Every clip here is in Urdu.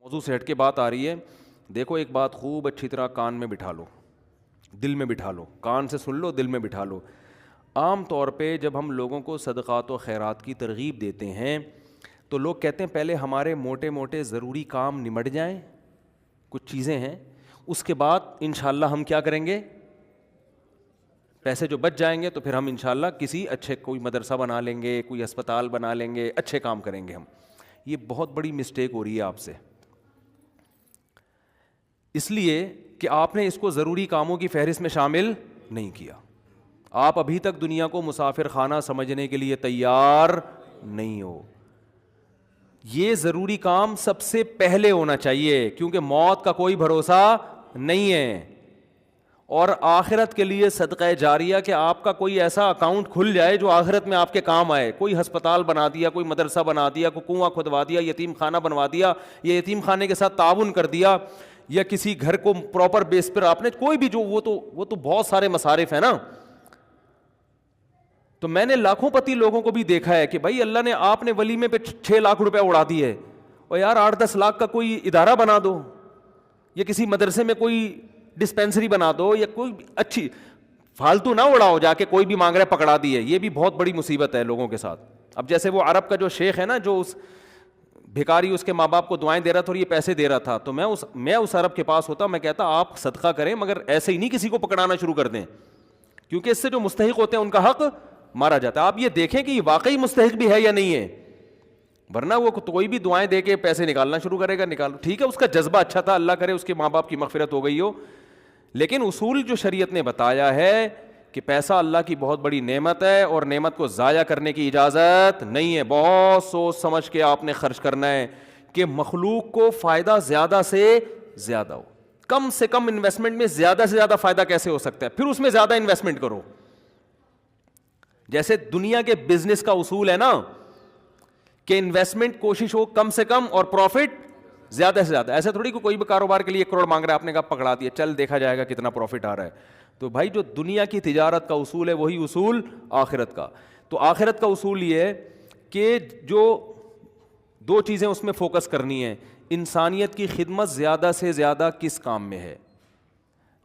موضوع سے ہٹ کے بات آ رہی ہے. دیکھو ایک بات خوب اچھی طرح کان میں بٹھا لو, دل میں بٹھا لو, کان سے سن لو, دل میں بٹھا لو. عام طور پہ جب ہم لوگوں کو صدقات و خیرات کی ترغیب دیتے ہیں تو لوگ کہتے ہیں پہلے ہمارے موٹے موٹے ضروری کام نمٹ جائیں, کچھ چیزیں ہیں, اس کے بعد انشاءاللہ ہم کیا کریں گے, پیسے جو بچ جائیں گے تو پھر ہم انشاءاللہ کسی اچھے کوئی مدرسہ بنا لیں گے, کوئی اسپتال بنا لیں گے, اچھے کام کریں گے ہم. یہ بہت بڑی مسٹیک ہو رہی ہے آپ سے, اس لیے کہ آپ نے اس کو ضروری کاموں کی فہرست میں شامل نہیں کیا. آپ ابھی تک دنیا کو مسافر خانہ سمجھنے کے لیے تیار نہیں ہو. یہ ضروری کام سب سے پہلے ہونا چاہیے کیونکہ موت کا کوئی بھروسہ نہیں ہے. اور آخرت کے لیے صدقہ جاریہ کہ آپ کا کوئی ایسا اکاؤنٹ کھل جائے جو آخرت میں آپ کے کام آئے. کوئی ہسپتال بنا دیا, کوئی مدرسہ بنا دیا, کوئی کنواں کھدوا دیا, یتیم خانہ بنوا دیا, یا یتیم خانے کے ساتھ تعاون کر دیا, یا کسی گھر کو پراپر بیس پر آپ نے کوئی بھی جو وہ تو بہت سارے مصارف ہیں نا. تو میں نے لاکھوں پتی لوگوں کو بھی دیکھا ہے کہ بھائی اللہ نے آپ نے ولیمے پہ 6 لاکھ روپے اڑا دیے, اور یار 8-10 لاکھ کا کوئی ادارہ بنا دو, یا کسی مدرسے میں کوئی ڈسپینسری بنا دو, یا کوئی اچھی فالتو نہ اڑاؤ جا کے کوئی بھی مانگ رہے پکڑا دیے. یہ بھی بہت بڑی مصیبت ہے لوگوں کے ساتھ. اب جیسے وہ عرب کا جو شیخ ہے نا, جو اس بھکاری اس کے ماں باپ کو دعائیں دے رہا تھا اور یہ پیسے دے رہا تھا, تو میں اس عرب کے پاس ہوتا, میں کہتا آپ صدقہ کریں مگر ایسے ہی نہیں کسی کو پکڑانا شروع کر دیں, کیونکہ اس سے جو مستحق ہوتے ہیں ان کا حق مارا جاتا ہے. آپ یہ دیکھیں کہ یہ واقعی مستحق بھی ہے یا نہیں ہے, ورنہ وہ کوئی بھی دعائیں دے کے پیسے نکالنا شروع کرے گا. نکالو ٹھیک ہے, اس کا جذبہ اچھا تھا, اللہ کرے اس کے ماں باپ کی مغفرت ہو گئی ہو, لیکن اصول جو شریعت نے بتایا ہے کہ پیسہ اللہ کی بہت بڑی نعمت ہے اور نعمت کو ضائع کرنے کی اجازت نہیں ہے. بہت سوچ سمجھ کے آپ نے خرچ کرنا ہے کہ مخلوق کو فائدہ زیادہ سے زیادہ ہو. کم سے کم انویسٹمنٹ میں زیادہ سے زیادہ فائدہ کیسے ہو سکتا ہے, پھر اس میں زیادہ انویسٹمنٹ کرو. جیسے دنیا کے بزنس کا اصول ہے نا کہ انویسٹمنٹ کوشش ہو کم سے کم اور پروفٹ زیادہ سے زیادہ. ایسا تھوڑی کہ کوئی بھی کاروبار کے لیے 1 کروڑ مانگ رہا ہے, آپ نے کہا پکڑا دیا, چل دیکھا جائے گا کتنا پروفٹ آ رہا ہے. تو بھائی جو دنیا کی تجارت کا اصول ہے وہی اصول آخرت کا. تو آخرت کا اصول یہ ہے کہ جو 2 چیزیں اس میں فوکس کرنی ہے, انسانیت کی خدمت زیادہ سے زیادہ کس کام میں ہے.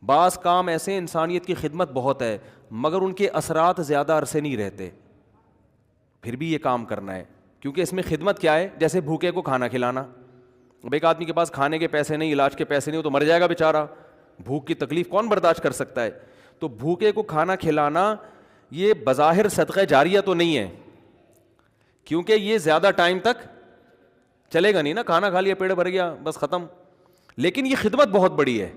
بعض کام ایسے انسانیت کی خدمت بہت ہے مگر ان کے اثرات زیادہ عرصے نہیں رہتے, پھر بھی یہ کام کرنا ہے کیونکہ اس میں خدمت کیا ہے, جیسے بھوکے کو کھانا کھلانا. اب ایک آدمی کے پاس کھانے کے پیسے نہیں, علاج کے پیسے نہیں, وہ تو مر جائے گا بیچارہ, بھوک کی تکلیف کون برداشت کر سکتا ہے. تو بھوکے کو کھانا کھلانا یہ بظاہر صدقہ جاریہ تو نہیں ہے کیونکہ یہ زیادہ ٹائم تک چلے گا نہیں نا, کھانا کھا لیا پیٹ بھر گیا بس ختم, لیکن یہ خدمت بہت بڑی ہے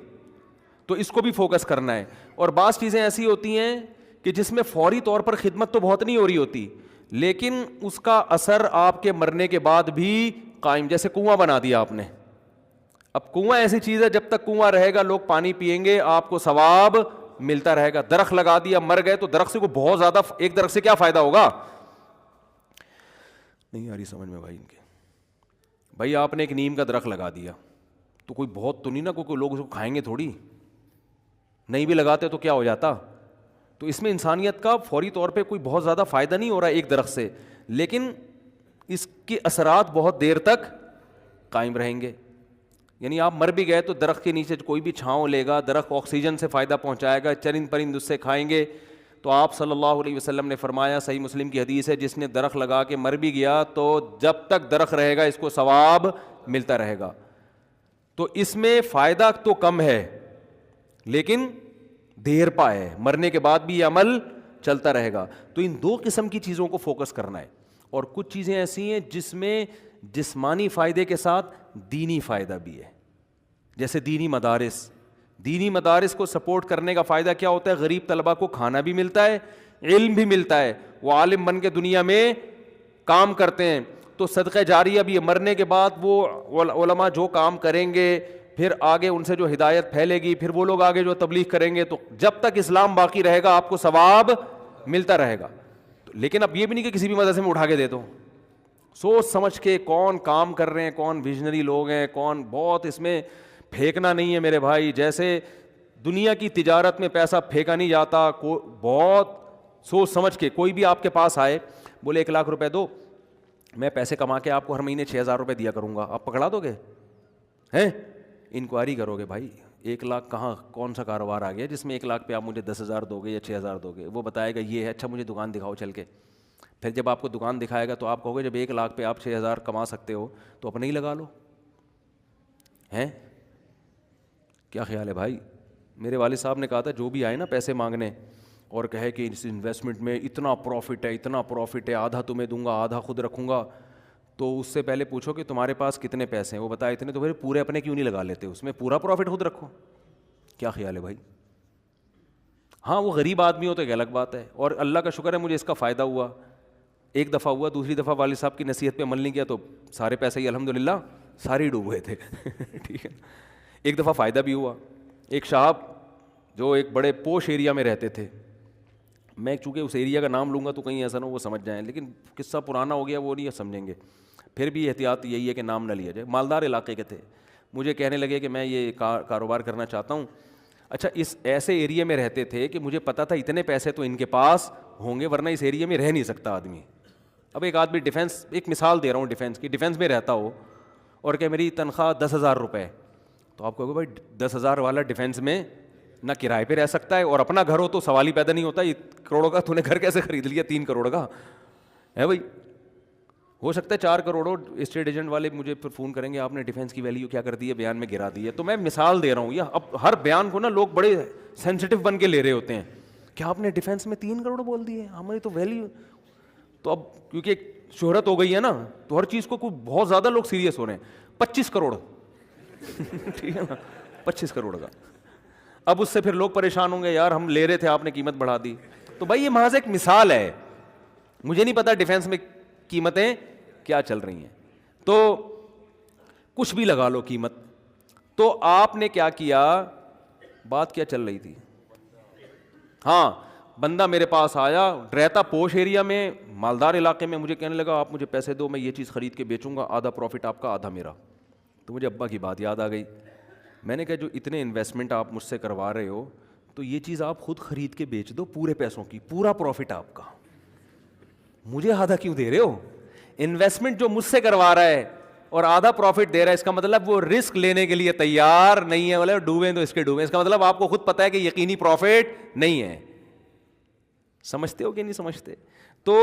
تو اس کو بھی فوکس کرنا ہے. اور بعض چیزیں ایسی ہوتی ہیں کہ جس میں فوری طور پر خدمت تو بہت نہیں ہو رہی ہوتی لیکن اس کا اثر آپ کے مرنے کے بعد بھی قائم. جیسے کنواں بنا دیا آپ نے, اب کنواں ایسی چیز ہے جب تک کنواں رہے گا لوگ پانی پئیں گے, آپ کو ثواب ملتا رہے گا. درخت لگا دیا, مر گئے تو درخت سے کو بہت زیادہ, ایک درخت سے کیا فائدہ ہوگا, نہیں آ رہی سمجھ میں بھائی ان کے. بھائی آپ نے ایک نیم کا درخت لگا دیا تو کوئی بہت تو نہیں نا, کوئی لوگ اس کو کھائیں گے تھوڑی, نہیں بھی لگاتے تو کیا ہو جاتا. تو اس میں انسانیت کا فوری طور پہ کوئی بہت زیادہ فائدہ نہیں ہو رہا ہے ایک درخت سے, لیکن اس کے اثرات بہت دیر تک قائم رہیں گے. یعنی آپ مر بھی گئے تو درخت کے نیچے کوئی بھی چھاؤں لے گا, درخت آکسیجن سے فائدہ پہنچائے گا, چرند پرند اس سے کھائیں گے. تو آپ صلی اللہ علیہ وسلم نے فرمایا, صحیح مسلم کی حدیث ہے, جس نے درخت لگا کے مر بھی گیا تو جب تک درخت رہے گا اس کو ثواب ملتا رہے گا. تو اس میں فائدہ تو کم ہے لیکن دیر پا ہے, مرنے کے بعد بھی یہ عمل چلتا رہے گا. تو ان 2 قسم کی چیزوں کو فوکس کرنا ہے. اور کچھ چیزیں ایسی ہیں جس میں جسمانی فائدے کے ساتھ دینی فائدہ بھی ہے, جیسے دینی مدارس. دینی مدارس کو سپورٹ کرنے کا فائدہ کیا ہوتا ہے, غریب طلبہ کو کھانا بھی ملتا ہے, علم بھی ملتا ہے, وہ عالم بن کے دنیا میں کام کرتے ہیں. تو صدقہ جاریہ بھی ہے, مرنے کے بعد وہ علماء جو کام کریں گے پھر آگے ان سے جو ہدایت پھیلے گی, پھر وہ لوگ آگے جو تبلیغ کریں گے, تو جب تک اسلام باقی رہے گا آپ کو ثواب ملتا رہے گا. لیکن اب یہ بھی نہیں کہ کسی بھی مدرسے میں اٹھا کے دے دو, سوچ سمجھ کے کون کام کر رہے ہیں, کون ویژنری لوگ ہیں, کون, بہت اس میں پھینکنا نہیں ہے میرے بھائی. جیسے دنیا کی تجارت میں پیسہ پھینکا نہیں جاتا, بہت سوچ سمجھ کے. کوئی بھی آپ کے پاس آئے بولے 1 لاکھ روپے دو, میں پیسے کما کے آپ کو ہر مہینے 6,000 روپے دیا کروں گا, آپ پکڑا دو گے؟ ہیں؟ انکوائری کرو گے بھائی 1 لاکھ کہاں کون سا کاروبار آ گیا جس میں 1 لاکھ پہ آپ مجھے 10,000 دو گے یا 6,000 دو گے؟ وہ بتائے گا یہ ہے، اچھا مجھے دکان دکھاؤ چل کے. پھر جب آپ کو دکان دکھائے گا تو آپ کہو گے جب 1 لاکھ پہ آپ 6,000 کما سکتے ہو تو اپنے ہی لگا لو. ہیں کیا خیال ہے بھائی؟ میرے والد صاحب نے کہا تھا جو بھی آئے نا پیسے مانگنے اور کہے کہ اس انویسٹمنٹ میں اتنا پروفٹ ہے اتنا پروفٹ ہے، آدھا تمہیں دوں گا آدھا خود رکھوں گا، تو اس سے پہلے پوچھو کہ تمہارے پاس کتنے پیسے ہیں. وہ بتائے اتنے، تو پھر پورے اپنے کیوں نہیں لگا لیتے، اس میں پورا پروفٹ خود رکھو. کیا خیال ہے بھائی؟ ہاں وہ غریب آدمی ہو تو ایک الگ بات ہے، اور اللہ کا شکر ہے مجھے اس کا فائدہ ہوا. ایک دفعہ ہوا، دوسری دفعہ والد صاحب کی نصیحت پہ عمل نہیں کیا تو سارے پیسے ہی الحمدللہ سارے ہی ڈوب گئے تھے. ٹھیک ہے. ایک دفعہ فائدہ بھی ہوا. ایک صاحب جو ایک بڑے پوش ایریا میں رہتے تھے، میں چونکہ اس ایریا کا نام لوں گا تو کہیں ایسا نہ ہو وہ سمجھ جائیں، لیکن قصہ پرانا ہو گیا وہ نہیں سمجھیں گے، پھر بھی احتیاط یہی ہے کہ نام نہ لیا جائے. مالدار علاقے کے تھے. مجھے کہنے لگے کہ میں یہ کاروبار کرنا چاہتا ہوں. اچھا اس ایسے ایریا میں رہتے تھے کہ مجھے پتا تھا اتنے پیسے تو ان کے پاس ہوں گے ورنہ اس ایریا میں رہ نہیں سکتا آدمی. اب ایک آدمی ڈیفینس، ایک مثال دے رہا ہوں ڈیفینس کی، ڈیفینس میں رہتا ہو اور کہ میری تنخواہ 10,000 روپے، تو آپ کہو گے بھائی 10,000 والا ڈیفینس میں نہ کرائے پہ رہ سکتا ہے اور اپنا گھر ہو تو سوال ہی پیدا نہیں ہوتا، یہ کروڑوں کا تو نے گھر کیسے خرید لیا 3 کروڑ کا ہے بھائی. ہو سکتا ہے 4 کروڑ. اسٹیٹ ایجنٹ والے مجھے پھر فون کریں گے آپ نے ڈیفینس کی ویلیو کیا کر دی ہے، بیان میں گرا دی ہے. تو میں مثال دے رہا ہوں. یا اب ہر بیان کو نا لوگ بڑے سینسٹیو بن کے لے رہے ہوتے ہیں کہ آپ نے ڈیفینس میں 3 کروڑ بول دیے، ہماری تو ویلیو. تو اب کیونکہ شہرت ہو گئی ہے نا تو ہر چیز کو کوئی بہت زیادہ لوگ سیریس ہو رہے ہیں. 25 کروڑ ٹھیک ہے نا، 25 کروڑ کا. اب اس سے پھر لوگ پریشان ہوں گے یار ہم لے رہے تھے آپ نے قیمت بڑھا دی. تو بھائی یہ محض ایک مثال ہے، مجھے نہیں پتا ڈیفینس میں قیمتیں کیا چل رہی ہیں. تو کچھ بھی لگا لو قیمت. تو آپ نے کیا کیا، بات کیا چل رہی تھی؟ ہاں بندہ میرے پاس آیا، رہتا پوش ایریا میں، مالدار علاقے میں، مجھے کہنے لگا آپ مجھے پیسے دو میں یہ چیز خرید کے بیچوں گا، آدھا پروفٹ آپ کا آدھا میرا. تو مجھے ابا کی بات یاد آ گئی. میں نے کہا جو اتنے انویسٹمنٹ آپ مجھ سے کروا رہے ہو تو یہ چیز آپ خود خرید کے بیچ دو پورے پیسوں کی، پورا پروفٹ آپ کا، مجھے آدھا کیوں دے رہے ہو؟ انویسٹمنٹ جو مجھ سے کروا رہا ہے اور آدھا پروفٹ دے رہا ہے، اس کا مطلب وہ رسک لینے کے لیے تیار نہیں ہے. بولے ڈوبیں تو اس کے ڈوبیں، اس کا مطلب آپ کو خود پتا ہے کہ یقینی پروفٹ نہیں ہے. سمجھتے ہو کہ نہیں سمجھتے؟ تو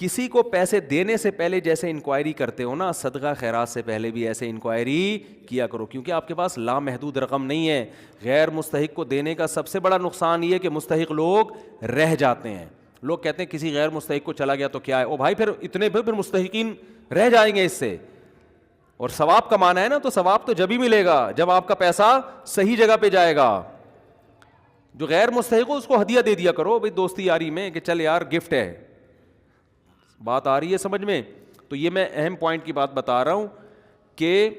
کسی کو پیسے دینے سے پہلے جیسے انکوائری کرتے ہو نا، صدقہ خیرات سے پہلے بھی ایسے انکوائری کیا کرو، کیونکہ آپ کے پاس لامحدود رقم نہیں ہے. غیر مستحق کو دینے کا سب سے بڑا نقصان یہ کہ مستحق لوگ رہ جاتے ہیں. لوگ کہتے ہیں کسی غیر مستحق کو چلا گیا تو کیا ہے، او بھائی پھر اتنے پھر مستحقین رہ جائیں گے اس سے. اور ثواب کمانا ہے نا تو ثواب تو جب ہی ملے گا جب آپ کا پیسہ صحیح جگہ پہ جائے گا. جو غیر مستحق ہو اس کو ہدیہ دے دیا کرو بھائی دوستی یاری میں کہ چل یار گفٹ ہے. بات آ رہی ہے سمجھ میں؟ تو یہ میں اہم پوائنٹ کی بات بتا رہا ہوں کہ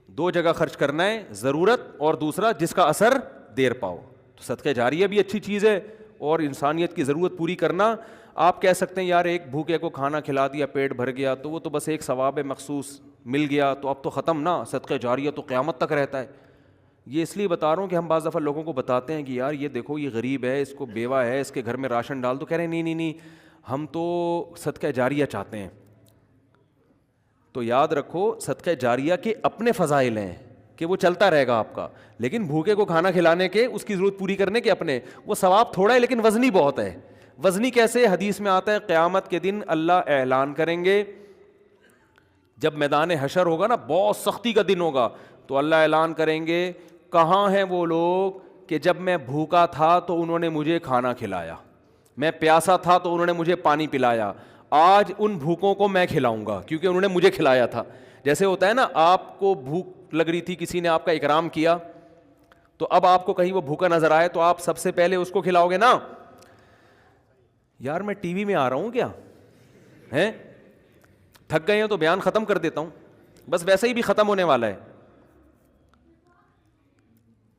2 جگہ خرچ کرنا ہے، ضرورت اور دوسرا جس کا اثر دیر پاؤ. تو صدقہ جاریہ بھی اچھی چیز ہے اور انسانیت کی ضرورت پوری کرنا. آپ کہہ سکتے ہیں یار ایک بھوکے کو کھانا کھلا دیا پیٹ بھر گیا تو وہ تو بس ایک ثواب مخصوص مل گیا تو اب تو ختم نا، صدقہ جاریہ تو قیامت تک رہتا ہے. یہ اس لیے بتا رہا ہوں کہ ہم بعض دفعہ لوگوں کو بتاتے ہیں کہ یار یہ دیکھو یہ غریب ہے، اس کو بیوہ ہے، اس کے گھر میں راشن ڈال دو. کہہ رہے ہیں نہیں ہم تو صدقہ جاریہ چاہتے ہیں. تو یاد رکھو صدقہ جاریہ کے اپنے فضائل ہیں کہ وہ چلتا رہے گا آپ کا، لیکن بھوکے کو کھانا کھلانے کے، اس کی ضرورت پوری کرنے کے اپنے، وہ ثواب تھوڑا ہے لیکن وزنی بہت ہے. وزنی کیسے؟ حدیث میں آتا ہے قیامت کے دن اللہ اعلان کریں گے، جب میدان حشر ہوگا نا، بہت سختی کا دن ہوگا، تو اللہ اعلان کریں گے کہاں ہیں وہ لوگ کہ جب میں بھوکا تھا تو انہوں نے مجھے کھانا کھلایا، میں پیاسا تھا تو انہوں نے مجھے پانی پلایا، آج ان بھوکوں کو میں کھلاؤں گا کیونکہ انہوں نے مجھے کھلایا تھا. جیسے ہوتا ہے نا آپ کو بھوک لگ رہی تھی، کسی نے آپ کا اکرام کیا، تو اب آپ کو کہیں وہ بھوکا نظر آئے تو آپ سب سے پہلے اس کو کھلاؤ گے نا. یار میں ٹی وی میں آ رہا ہوں کیا ہیں، تھک گئے ہیں تو بیان ختم کر دیتا ہوں، بس ویسے ہی بھی ختم ہونے والا ہے.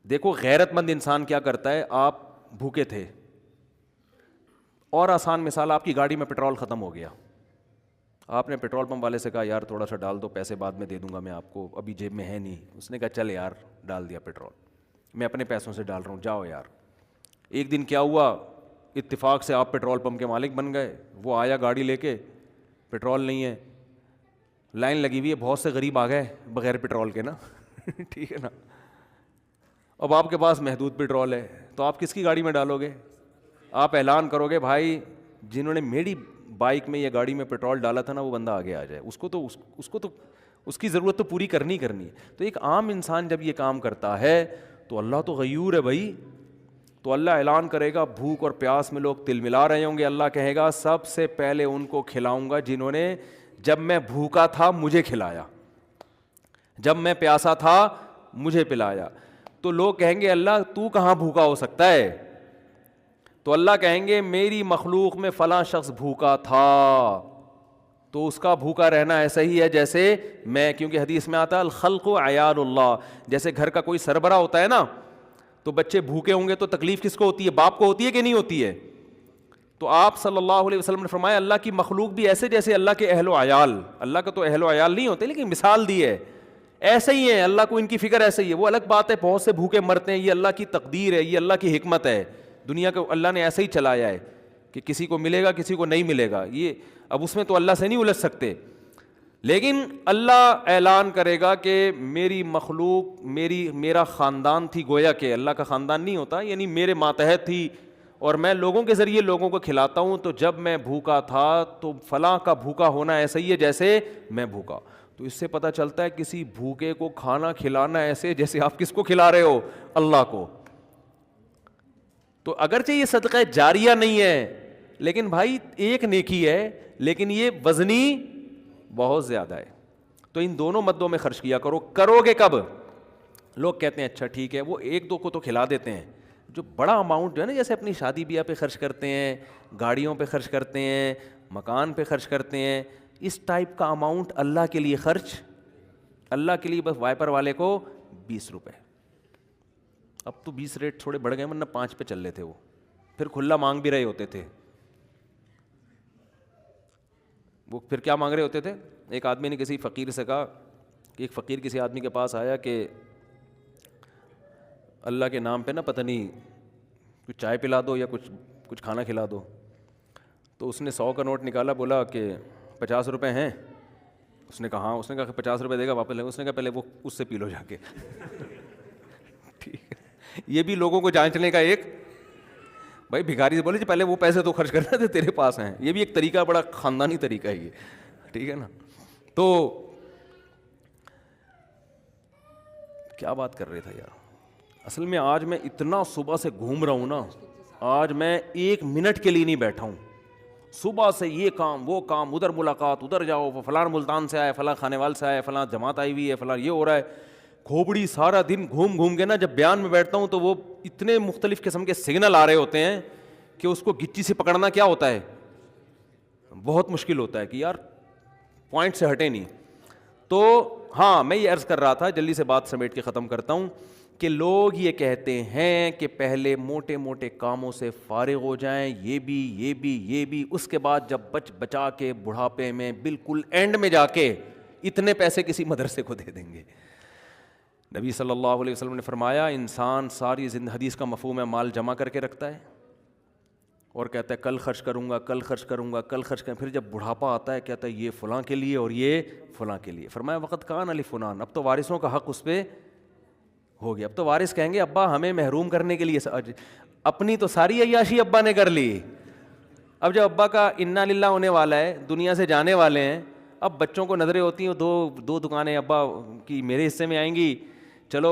دیکھو غیرت مند انسان کیا کرتا ہے، آپ بھوکے تھے اور آسان مثال، آپ کی گاڑی میں پیٹرول ختم ہو گیا، آپ نے پیٹرول پمپ والے سے کہا یار تھوڑا سا ڈال دو، پیسے بعد میں دے دوں گا میں آپ کو، ابھی جیب میں ہے نہیں. اس نے کہا چل یار ڈال دیا پیٹرول، میں اپنے پیسوں سے ڈال رہا ہوں، جاؤ یار. ایک دن کیا ہوا، اتفاق سے آپ پیٹرول پمپ کے مالک بن گئے، وہ آیا گاڑی لے کے، پیٹرول نہیں ہے، لائن لگی ہوئی ہے, بہت سے غریب آ گئے بغیر پٹرول کے نا ٹھیک ہے نا. اب آپ کے پاس محدود پٹرول ہے تو آپ کس کی گاڑی میں ڈالو گے؟ آپ اعلان کرو گے بھائی جنہوں نے میری بائک میں یا گاڑی میں پٹرول ڈالا تھا نا وہ بندہ آگے آ جائے, اس کو تو اس کی ضرورت تو پوری کرنی ہے. تو ایک عام انسان جب یہ کام کرتا ہے تو اللہ تو غیور ہے بھائی, تو اللہ اعلان کرے گا بھوک اور پیاس میں لوگ تل ملا رہے ہوں گے, اللہ کہے گا سب سے پہلے ان کو کھلاؤں گا جنہوں نے جب میں بھوکا تھا مجھے کھلایا, جب میں پیاسا تھا مجھے پلایا. تو لوگ کہیں گے اللہ تو کہاں بھوکا ہو سکتا ہے؟ تو اللہ کہیں گے میری مخلوق میں فلاں شخص بھوکا تھا, تو اس کا بھوکا رہنا ایسا ہی ہے جیسے میں, کیونکہ حدیث میں آتا ہے الخلق عیال اللہ, جیسے گھر کا کوئی سربراہ ہوتا ہے نا تو بچے بھوکے ہوں گے تو تکلیف کس کو ہوتی ہے؟ باپ کو ہوتی ہے کہ نہیں ہوتی ہے؟ تو آپ صلی اللہ علیہ وسلم نے فرمایا اللہ کی مخلوق بھی ایسے جیسے اللہ کے اہل و عیال, اللہ کا تو اہل و عیال نہیں ہوتے لیکن مثال دی ہے, ایسے ہی ہے اللہ کو, ان کی فکر ایسے ہی ہے. وہ الگ بات ہے بہت سے بھوکے مرتے ہیں, یہ اللہ کی تقدیر ہے, یہ اللہ کی حکمت ہے, دنیا کو اللہ نے ایسے ہی چلایا ہے کہ کسی کو ملے گا کسی کو نہیں ملے گا, یہ اب اس میں تو اللہ سے نہیں الجھ سکتے. لیکن اللہ اعلان کرے گا کہ میری مخلوق میرا خاندان تھی, گویا کہ اللہ کا خاندان نہیں ہوتا, یعنی میرے ماتحت تھی اور میں لوگوں کے ذریعے لوگوں کو کھلاتا ہوں, تو جب میں بھوکا تھا تو فلاں کا بھوکا ہونا ایسا ہی ہے جیسے میں بھوکا. تو اس سے پتہ چلتا ہے کسی بھوکے کو کھانا کھلانا ایسے جیسے آپ کس کو کھلا رہے ہو؟ اللہ کو. تو اگرچہ یہ صدقہ جاریہ نہیں ہے لیکن بھائی ایک نیکی ہے, لیکن یہ وزنی بہت زیادہ ہے. تو ان دونوں مدوں میں خرچ کیا کرو. کرو گے کب؟ لوگ کہتے ہیں اچھا ٹھیک ہے, وہ ایک دو کو تو کھلا دیتے ہیں, جو بڑا اماؤنٹ جو ہے نا جیسے اپنی شادی بیاہ پہ خرچ کرتے ہیں, گاڑیوں پہ خرچ کرتے ہیں, مکان پہ خرچ کرتے ہیں, اس ٹائپ کا اماؤنٹ اللہ کے لیے خرچ, اللہ کے لیے بس وائپر والے کو 20 روپے. اب تو 20 ریٹ تھوڑے بڑھ گئے ورنہ 5 پہ چل رہے تھے, وہ پھر کھلا مانگ بھی رہے ہوتے تھے. وہ پھر کیا مانگ رہے ہوتے تھے؟ ایک آدمی نے کسی فقیر سے کہا کہ ایک فقیر کسی آدمی کے پاس آیا کہ اللہ کے نام پہ نا پتہ نہیں کچھ چائے پلا دو یا کچھ کھانا کھلا دو. تو اس نے 100 کا نوٹ نکالا, بولا کہ 50 روپے ہیں. اس نے کہا ہاں. اس نے کہا کہ 50 روپے دے گا واپس لے گا. اس نے کہا پہلے وہ اس سے پی لو جا کے ٹھیک ہے, یہ بھی لوگوں کو جانچنے کا ایک, بھائی بھکاری سے بولے جی پہلے وہ پیسے تو خرچ کرنا تھے تیرے پاس ہیں, یہ بھی ایک طریقہ, بڑا خاندانی طریقہ ہے یہ, ٹھیک ہے نا. تو کیا بات کر رہے تھا یار, اصل میں آج میں اتنا صبح سے گھوم رہا ہوں نا, آج میں 1 منٹ کے لیے نہیں بیٹھا ہوں. صبح سے یہ کام وہ کام, ادھر ملاقات, ادھر جاؤ, فلاں ملتان سے آئے, فلاں کھانے وال سے آئے, فلاں جماعت آئی ہوئی ہے, فلاں یہ ہو رہا ہے. کھوپڑی سارا دن گھوم کے نا جب بیان میں بیٹھتا ہوں تو وہ اتنے مختلف قسم کے سگنل آ رہے ہوتے ہیں کہ اس کو گچی سے پکڑنا کیا ہوتا ہے, بہت مشکل ہوتا ہے کہ یار پوائنٹ سے ہٹے نہیں. تو ہاں میں یہ عرض کر رہا تھا, جلدی سے بات سمیٹ کے ختم کرتا ہوں, کہ لوگ یہ کہتے ہیں کہ پہلے موٹے موٹے کاموں سے فارغ ہو جائیں, یہ بھی, اس کے بعد جب بچا کے بڑھاپے میں بالکل اینڈ میں جا کے اتنے پیسے کسی مدرسے کو دے دیں گے. نبی صلی اللہ علیہ وسلم نے فرمایا انسان ساری زندگی, حدیث کا مفہوم ہے, مال جمع کر کے رکھتا ہے اور کہتا ہے کل خرچ کروں گا, کل خرچ کروں گا, کل خرچ کروں. پھر جب بڑھاپا آتا ہے کہتا ہے یہ فلاں کے لیے اور یہ فلاں کے لیے. فرمایا وقت کان علی فلان, اب تو وارثوں کا حق اس پہ ہو گیا. اب تو وارث کہیں گے ابا ہمیں محروم کرنے کے لیے, اپنی تو ساری عیاشی ابا نے کر لی. اب جب ابا کا انا للہ ہونے والا ہے, دنیا سے جانے والے ہیں, اب بچوں کو نظریں ہوتی ہیں دو دکانیں ابا کی میرے حصے میں آئیں گی. چلو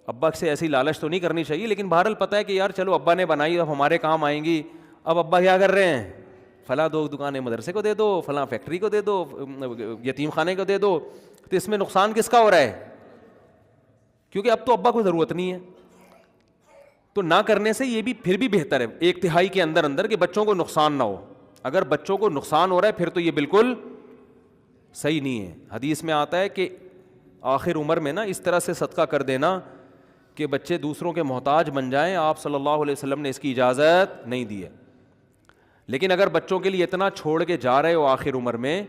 ابا سے ایسی لالچ تو نہیں کرنی چاہیے, لیکن بہرحال پتہ ہے کہ یار چلو ابا نے بنائی اب ہمارے کام آئیں گی. اب ابا کیا کر رہے ہیں, فلاں 2 دکانیں مدرسے کو دے دو, فلاں فیکٹری کو دے دو, یتیم خانے کو دے دو. تو اس میں نقصان کس کا ہو رہا ہے؟ کیونکہ اب تو ابا کو ضرورت نہیں ہے. تو نہ کرنے سے یہ بھی پھر بھی بہتر ہے 1/3 کے اندر کہ بچوں کو نقصان نہ ہو. اگر بچوں کو نقصان ہو رہا ہے پھر تو یہ بالکل صحیح نہیں ہے. حدیث میں آتا ہے کہ آخر عمر میں نا اس طرح سے صدقہ کر دینا کہ بچے دوسروں کے محتاج بن جائیں. آپ صلی اللہ علیہ وسلم نے اس کی اجازت نہیں دی ہے. لیکن اگر بچوں کے لیے اتنا چھوڑ کے جا رہے ہو آخر عمر میں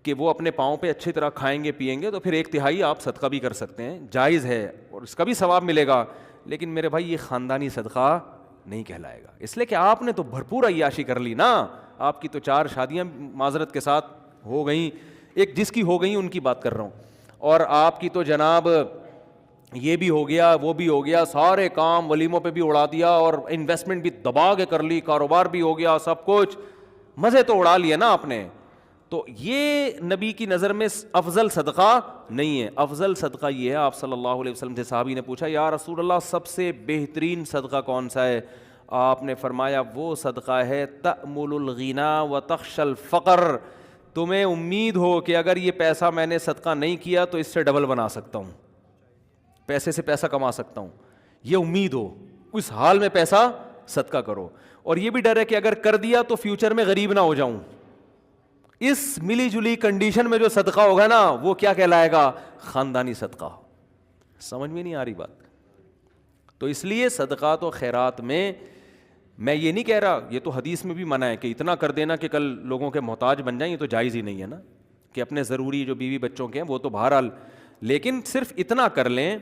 کہ وہ اپنے پاؤں پہ اچھی طرح کھائیں گے پیئیں گے, تو پھر 1/3 آپ صدقہ بھی کر سکتے ہیں, جائز ہے اور اس کا بھی ثواب ملے گا. لیکن میرے بھائی یہ خاندانی صدقہ نہیں کہلائے گا, اس لیے کہ آپ نے تو بھرپور عیاشی کر لی نا. آپ کی تو 4 شادیاں معذرت کے ساتھ ہو گئیں, ایک جس کی ہو گئی ان کی بات کر رہا ہوں. اور آپ کی تو جناب یہ بھی ہو گیا وہ بھی ہو گیا, سارے کام ولیموں پہ بھی اڑا دیا اور انویسٹمنٹ بھی دبا کے کر لی, کاروبار بھی ہو گیا, سب کچھ مزے تو اڑا لیے نا آپ نے. تو یہ نبی کی نظر میں افضل صدقہ نہیں ہے. افضل صدقہ یہ ہے, آپ صلی اللہ علیہ وسلم سے صحابی نے پوچھا یا رسول اللہ سب سے بہترین صدقہ کون سا ہے؟ آپ نے فرمایا وہ صدقہ ہے تأمل الغنا وتخشى الفقر, تمہیں امید ہو کہ اگر یہ پیسہ میں نے صدقہ نہیں کیا تو اس سے ڈبل بنا سکتا ہوں, پیسے سے پیسہ کما سکتا ہوں, یہ امید ہو, اس حال میں پیسہ صدقہ کرو. اور یہ بھی ڈر ہے کہ اگر کر دیا تو فیوچر میں غریب نہ ہو جاؤں. اس ملی جلی کنڈیشن میں جو صدقہ ہوگا نا وہ کیا کہلائے گا؟ خاندانی صدقہ. سمجھ میں نہیں آ رہی بات؟ تو اس لیے صدقات و خیرات میں یہ نہیں کہہ رہا, یہ تو حدیث میں بھی منع ہے کہ اتنا کر دینا کہ کل لوگوں کے محتاج بن جائیں, یہ تو جائز ہی نہیں ہے نا, کہ اپنے ضروری جو بیوی بچوں کے ہیں وہ تو بہرحال, لیکن صرف اتنا کر لیں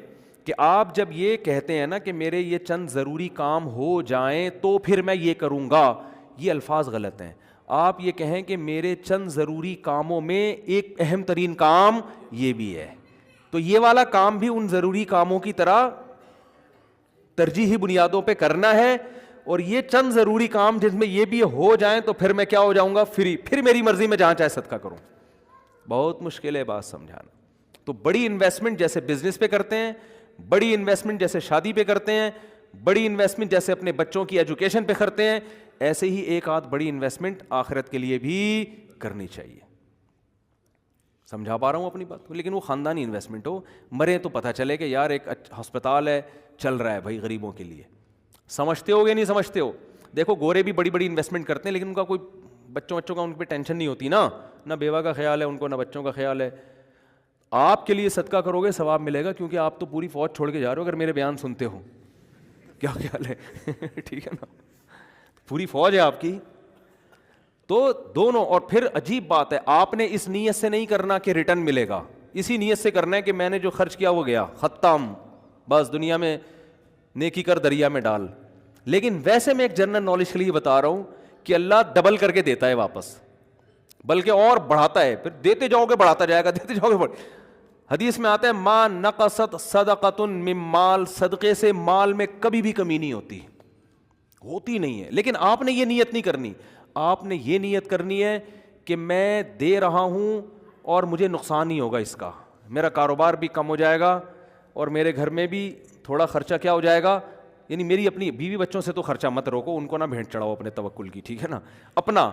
کہ آپ جب یہ کہتے ہیں نا کہ میرے یہ چند ضروری کام ہو جائیں تو پھر میں یہ کروں گا, یہ الفاظ غلط ہیں. آپ یہ کہیں کہ میرے چند ضروری کاموں میں ایک اہم ترین کام یہ بھی ہے, تو یہ والا کام بھی ان ضروری کاموں کی طرح ترجیحی بنیادوں پہ کرنا ہے, اور یہ چند ضروری کام جس میں یہ بھی ہو جائیں تو پھر میں کیا ہو جاؤں گا؟ فری, پھر میری مرضی میں جہاں چاہے صدقہ کروں. بہت مشکل ہے بات سمجھانا. تو بڑی انویسٹمنٹ جیسے بزنس پہ کرتے ہیں, بڑی انویسٹمنٹ جیسے شادی پہ کرتے ہیں, بڑی انویسٹمنٹ جیسے اپنے بچوں کی ایجوکیشن پہ کرتے ہیں, ایسے ہی ایک آدھ بڑی انویسٹمنٹ آخرت کے لیے بھی کرنی چاہیے. سمجھا پا رہا ہوں اپنی بات کو؟ لیکن وہ خاندانی انویسٹمنٹ ہو, مرے تو پتہ چلے کہ یار ایک ہسپتال ہے چل رہا ہے بھائی غریبوں کے لیے. سمجھتے ہو یا نہیں سمجھتے ہو؟ دیکھو گورے بھی بڑی بڑی انویسٹمنٹ کرتے ہیں لیکن ان کا کوئی بچوں کا ان پہ ٹینشن نہیں ہوتی نا, نہ بیوہ کا خیال ہے ان کو, نہ بچوں کا خیال ہے. آپ کے لیے صدقہ کرو گے ثواب ملے گا, کیونکہ آپ تو پوری فوج چھوڑ کے جا رہے ہو اگر میرے بیان سنتے ہو. کیا خیال ہے؟ ٹھیک ہے نا, پوری فوج ہے آپ کی. تو دونوں, اور پھر عجیب بات ہے آپ نے اس نیت سے نہیں کرنا کہ ریٹرن ملے گا, اسی نیت سے کرنا ہے کہ میں نے جو خرچ کیا وہ گیا, ختم, بس دنیا میں نیکی کر دریا میں ڈال. لیکن ویسے میں ایک جنرل نالج کے لیے بتا رہا ہوں کہ اللہ ڈبل کر کے دیتا ہے واپس, بلکہ اور بڑھاتا ہے, پھر دیتے جاؤ گے بڑھاتا جائے گا, دیتے جاؤ گے حدیث میں آتا ہے ما نقصت صدقۃ من مال, صدقے سے مال میں کبھی بھی کمی نہیں ہوتی نہیں ہے. لیکن آپ نے یہ نیت نہیں کرنی, آپ نے یہ نیت کرنی ہے کہ میں دے رہا ہوں اور مجھے نقصان نہیں ہوگا اس کا, میرا کاروبار بھی کم ہو جائے گا اور میرے گھر میں بھی تھوڑا خرچہ کیا ہو جائے گا. یعنی میری اپنی بیوی بچوں سے تو خرچہ مت روکو, ان کو نہ بھینٹ چڑھاؤ اپنے توکل کی, ٹھیک ہے نا, اپنا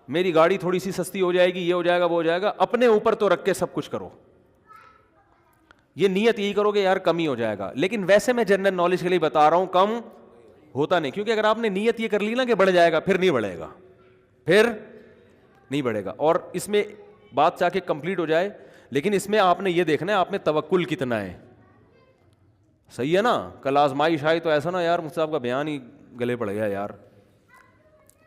میری گاڑی تھوڑی سی سستی ہو جائے گی, یہ ہو جائے گا وہ ہو جائے گا, اپنے اوپر تو رکھ کے سب کچھ کرو. یہ نیت یہی کرو کہ یار کمی ہو جائے گا. لیکن ویسے میں جنرل نالج کے لیے بتا رہا ہوں کم ہوتا نہیں, کیونکہ اگر آپ نے نیت یہ کر لی نا کہ بڑھ جائے گا, پھر نہیں بڑھے گا, پھر نہیں بڑھے گا. اور اس میں بات چاہ کے کمپلیٹ ہو جائے, لیکن اس میں آپ نے یہ دیکھنا ہے آپ میں توکل کتنا ہے. صحیح ہے نا, کل آزمائش آئی تو ایسا نا یار مجھ سے آپ کا بیان ہی گلے پڑ گیا یار,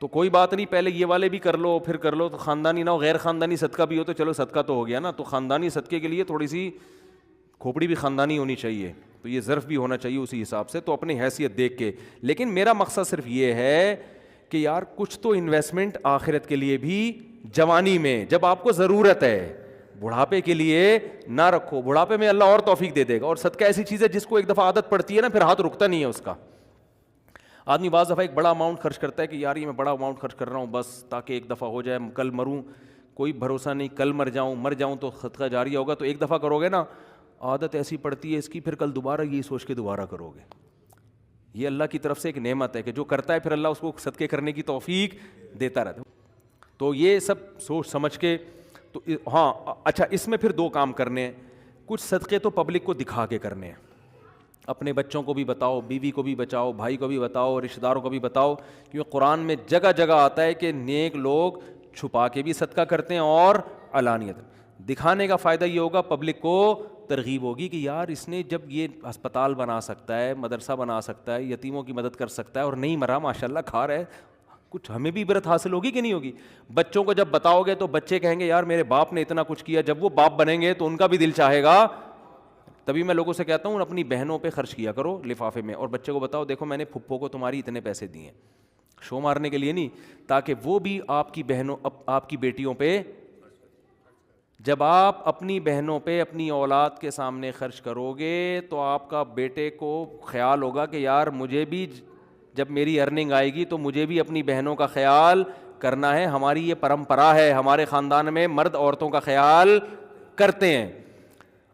تو کوئی بات نہیں, پہلے یہ والے بھی کر لو پھر کر لو, تو خاندانی نہ ہو, غیر خاندانی صدقہ بھی ہو تو چلو صدقہ تو ہو گیا نا. تو خاندانی صدقے کے لیے تھوڑی سی کھوپڑی بھی خاندانی ہونی چاہیے, تو یہ ظرف بھی ہونا چاہیے اسی حساب سے, تو اپنی حیثیت دیکھ کے. لیکن میرا مقصد صرف یہ ہے کہ یار کچھ تو انویسٹمنٹ آخرت کے لیے بھی جوانی میں جب آپ کو ضرورت ہے, بڑھاپے کے لیے نہ رکھو. بڑھاپے میں اللہ اور توفیق دے دے گا. اور صدقہ ایسی چیز ہے جس کو ایک دفعہ عادت پڑتی ہے نا پھر ہاتھ رکتا نہیں ہے اس کا. آدمی بعض دفعہ ایک بڑا اماؤنٹ خرچ کرتا ہے کہ یار یہ میں بڑا اماؤنٹ خرچ کر رہا ہوں بس تاکہ ایک دفعہ ہو جائے, کل مروں کوئی بھروسہ نہیں, کل مر جاؤں تو صدقہ جاریہ ہوگا. تو ایک دفعہ کرو گے نا, عادت ایسی پڑتی ہے اس کی, پھر کل دوبارہ یہی سوچ کے دوبارہ کرو گے. یہ اللہ کی طرف سے ایک نعمت ہے کہ جو کرتا ہے پھر اللہ اس کو صدقے کرنے کی توفیق دیتا رہتا ہے. تو یہ سب سوچ سمجھ کے. تو ہاں اچھا, اس میں پھر دو کام کرنے ہیں. کچھ صدقے تو پبلک کو دکھا کے کرنے ہیں, اپنے بچوں کو بھی بتاؤ, بیوی کو بھی بچاؤ, بھائی کو بھی بتاؤ, رشتہ داروں کو بھی بتاؤ, کیونکہ قرآن میں جگہ جگہ آتا ہے کہ نیک لوگ چھپا کے بھی صدقہ کرتے ہیں اور علانیت. دکھانے کا فائدہ یہ ہوگا پبلک کو ترغیب ہوگی کہ یار اس نے جب یہ ہسپتال بنا سکتا ہے, مدرسہ بنا سکتا ہے, یتیموں کی مدد کر سکتا ہے اور نہیں مرا, ماشاء اللہ کھا رہا ہے, کچھ ہمیں بھی عبرت حاصل ہوگی کہ نہیں ہوگی. بچوں کو جب بتاؤ گے تو بچے کہیں گے یار میرے باپ نے اتنا کچھ کیا, جب وہ باپ بنیں گے تو ان کا بھی دل چاہے گا. تبھی میں لوگوں سے کہتا ہوں اپنی بہنوں پہ خرچ کیا کرو لفافے میں, اور بچے کو بتاؤ دیکھو میں نے پھپھو کو تمہاری اتنے پیسے دیے ہیں, شو مارنے کے لیے نہیں, تاکہ وہ بھی آپ کی بہنوں آپ کی بیٹیوں پہ جب آپ اپنی بہنوں پہ اپنی اولاد کے سامنے خرچ کرو گے تو آپ کا بیٹے کو خیال ہوگا کہ یار مجھے بھی جب میری ارننگ آئے گی تو مجھے بھی اپنی بہنوں کا خیال کرنا ہے. ہماری یہ پرمپرا ہے, ہمارے خاندان میں مرد عورتوں کا خیال کرتے ہیں.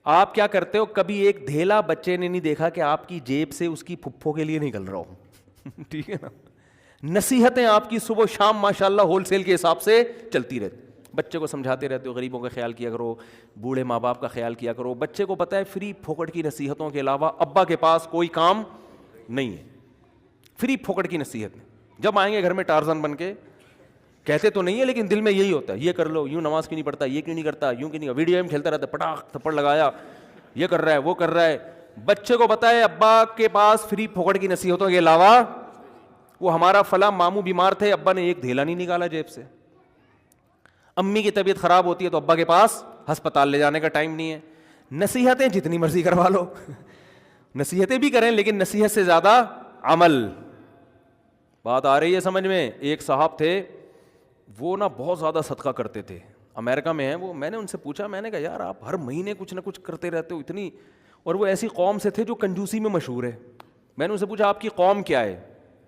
آپ کیا کرتے ہو, کبھی ایک دھیلا بچے نے نہیں دیکھا کہ آپ کی جیب سے اس کی پھپھو کے لیے نکل رہا ہو. ٹھیک ہے نا. نصیحتیں آپ کی صبح شام ماشاءاللہ ہول سیل کے حساب سے چلتی رہتی. بچے کو سمجھاتے رہتے ہو غریبوں کا خیال کیا کرو, بوڑھے ماں باپ کا خیال کیا کرو. بچے کو پتہ ہے فری پھوکٹ کی نصیحتوں کے علاوہ ابا کے پاس کوئی کام نہیں ہے. فری پھوکٹ کی نصیحت. جب آئیں گے گھر میں ٹارزن بن کے, کہتے تو نہیں ہے لیکن دل میں یہی ہوتا ہے, یہ کر لو, یوں نماز کیوں نہیں پڑھتا, یہ کیوں نہیں کرتا, یوں کیوں نہیں, ویڈیو گیم کھیلتا رہتا, پٹاخ تھپڑ لگایا, یہ کر رہا ہے وہ کر رہا ہے. بچے کو پتہ ہے ابا کے پاس فری پھوکٹ کی نصیحتوں کے علاوہ, وہ ہمارا فلاں ماموں بیمار تھے, ابا نے ایک دھیلا نہیں نکالا جیب سے. امی کی طبیعت خراب ہوتی ہے تو ابا کے پاس ہسپتال لے جانے کا ٹائم نہیں ہے. نصیحتیں جتنی مرضی کروا لو, نصیحتیں بھی کریں لیکن نصیحت سے زیادہ عمل. بات آ رہی ہے سمجھ میں؟ ایک صاحب تھے, وہ نا بہت زیادہ صدقہ کرتے تھے, امریکہ میں ہیں وہ. میں نے ان سے پوچھا, میں نے کہا یار آپ ہر مہینے کچھ نہ کچھ کرتے رہتے ہو اتنی, اور وہ ایسی قوم سے تھے جو کنجوسی میں مشہور ہے. میں نے ان سے پوچھا آپ کی قوم کیا ہے؟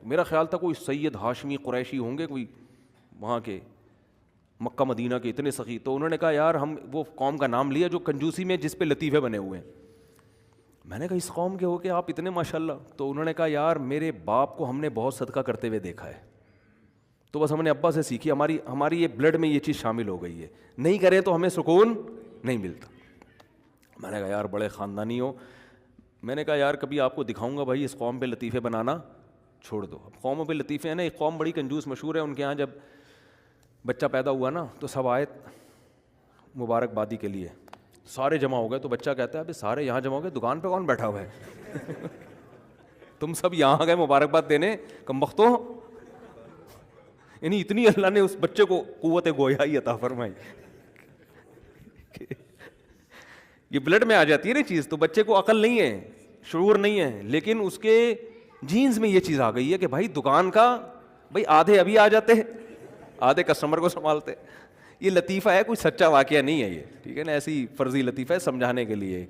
میرا خیال تھا کوئی سید ہاشمی قریشی ہوں گے, کوئی وہاں کے مکہ مدینہ کے اتنے سخی. تو انہوں نے کہا یار ہم وہ قوم کا نام لیا جو کنجوسی میں جس پہ لطیفے بنے ہوئے ہیں. میں نے کہا اس قوم کے ہو کہ آپ اتنے ماشاءاللہ؟ تو انہوں نے کہا یار میرے باپ کو ہم نے بہت صدقہ کرتے ہوئے دیکھا ہے, تو بس ہم نے ابا سے سیکھی, ہماری یہ بلڈ میں یہ چیز شامل ہو گئی ہے, نہیں کریں تو ہمیں سکون نہیں ملتا. میں نے کہا یار بڑے خاندانی ہو. میں نے کہا یار کبھی آپ کو دکھاؤں گا بھائی اس قوم پہ لطیفے بنانا چھوڑ دو. اب قوموں پہ لطیفے ہیں نا, ایک قوم بڑی کنجوس مشہور ہے, ان کے یہاں جب بچہ پیدا ہوا نا تو سب آئے مبارکبادی کے لیے, سارے جمع ہو گئے. تو بچہ کہتا ہے ابھی سارے یہاں جمع ہو گئے, دکان پہ کون بیٹھا ہوا ہے؟ تم سب یہاں گئے مبارکباد دینے کمبختوں. یعنی اتنی اللہ نے اس بچے کو قوت گویائی عطا فرمائی, یہ بلڈ میں آ جاتی ہے نا چیز. تو بچے کو عقل نہیں ہے, شعور نہیں ہے, لیکن اس کے جینز میں یہ چیز آ گئی ہے کہ بھائی دکان کا بھائی آدھے ابھی آ جاتے ہیں, آدھے کسٹمر کو سنبھالتے. یہ لطیفہ ہے, کوئی سچا واقعہ نہیں ہے یہ, ٹھیک ہے نا, ایسی فرضی لطیفہ ہے سمجھانے کے لیے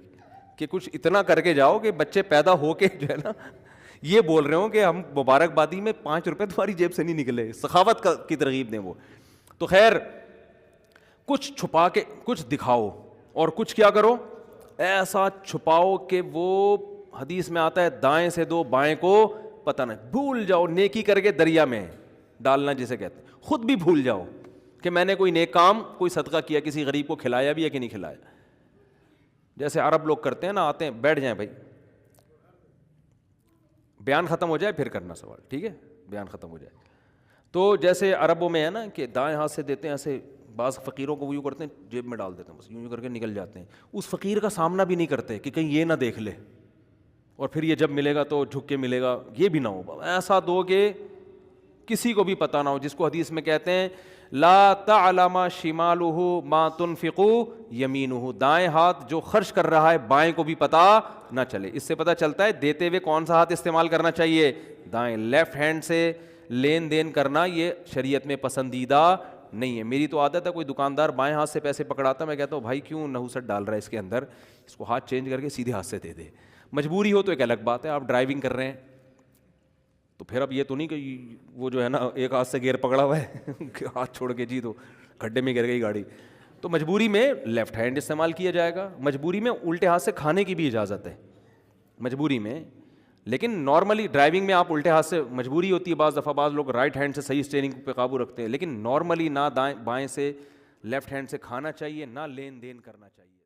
کہ کچھ اتنا کر کے جاؤ کہ بچے پیدا ہو کے جو ہے نا یہ بول رہے ہوں کہ ہم مبارکبادی میں 5 روپے تمہاری جیب سے نہیں نکلے. سخاوت کی ترغیب دیں وہ. تو خیر کچھ چھپا کے کچھ دکھاؤ, اور کچھ کیا کرو ایسا چھپاؤ کہ وہ حدیث میں آتا ہے دائیں سے دو بائیں کو پتہ نہ, بھول جاؤ. نیکی کر کے دریا میں ڈالنا جسے کہتے ہیں, خود بھی بھول جاؤ کہ میں نے کوئی نیک کام کوئی صدقہ کیا, کسی غریب کو کھلایا بھی ہے کہ نہیں کھلایا. جیسے عرب لوگ کرتے ہیں نا, آتے ہیں بیٹھ جائیں بھائی, بیان ختم ہو جائے پھر کرنا سوال, ٹھیک ہے, بیان ختم ہو جائے. تو جیسے عربوں میں ہے نا کہ دائیں ہاتھ سے دیتے ہیں ایسے, بعض فقیروں کو وہ یوں کرتے ہیں جیب میں ڈال دیتے ہیں, بس یوں کر کے نکل جاتے ہیں. اس فقیر کا سامنا بھی نہیں کرتے کہ کہیں یہ نہ دیکھ لے, اور پھر یہ جب ملے گا تو جھک کے ملے گا, یہ بھی نہ ہو. ایسا دو کہ کسی کو بھی پتہ نہ ہو, جس کو حدیث میں کہتے ہیں لا تعلم شمالہ ما تنفق یمینہ, دائیں ہاتھ جو خرچ کر رہا ہے بائیں کو بھی پتہ نہ چلے. اس سے پتہ چلتا ہے دیتے ہوئے کون سا ہاتھ استعمال کرنا چاہیے, دائیں. لیفٹ ہینڈ سے لین دین کرنا یہ شریعت میں پسندیدہ نہیں ہے. میری تو عادت ہے, کوئی دکاندار بائیں ہاتھ سے پیسے پکڑاتا, میں کہتا ہوں بھائی کیوں نحوست ڈال رہا ہے اس کے اندر, اس کو ہاتھ چینج کر کے سیدھے ہاتھ سے دے دے. مجبوری ہو تو ایک الگ بات ہے, آپ ڈرائیونگ کر رہے ہیں تو پھر اب یہ تو نہیں کہ وہ جو ہے نا ایک ہاتھ سے گیئر پکڑا ہوا ہے ہاتھ چھوڑ کے جی تو کھڈے میں گر گئی گاڑی. تو مجبوری میں لیفٹ ہینڈ استعمال کیا جائے گا. مجبوری میں الٹے ہاتھ سے کھانے کی بھی اجازت ہے مجبوری میں, لیکن نارملی ڈرائیونگ میں آپ الٹے ہاتھ سے مجبوری ہوتی ہے بعض دفعہ, بعض لوگ رائٹ ہینڈ سے صحیح اسٹیئرنگ پہ قابو رکھتے ہیں, لیکن نارملی نہ دائیں بائیں سے لیفٹ ہینڈ سے کھانا چاہیے, نہ لین دین کرنا چاہیے.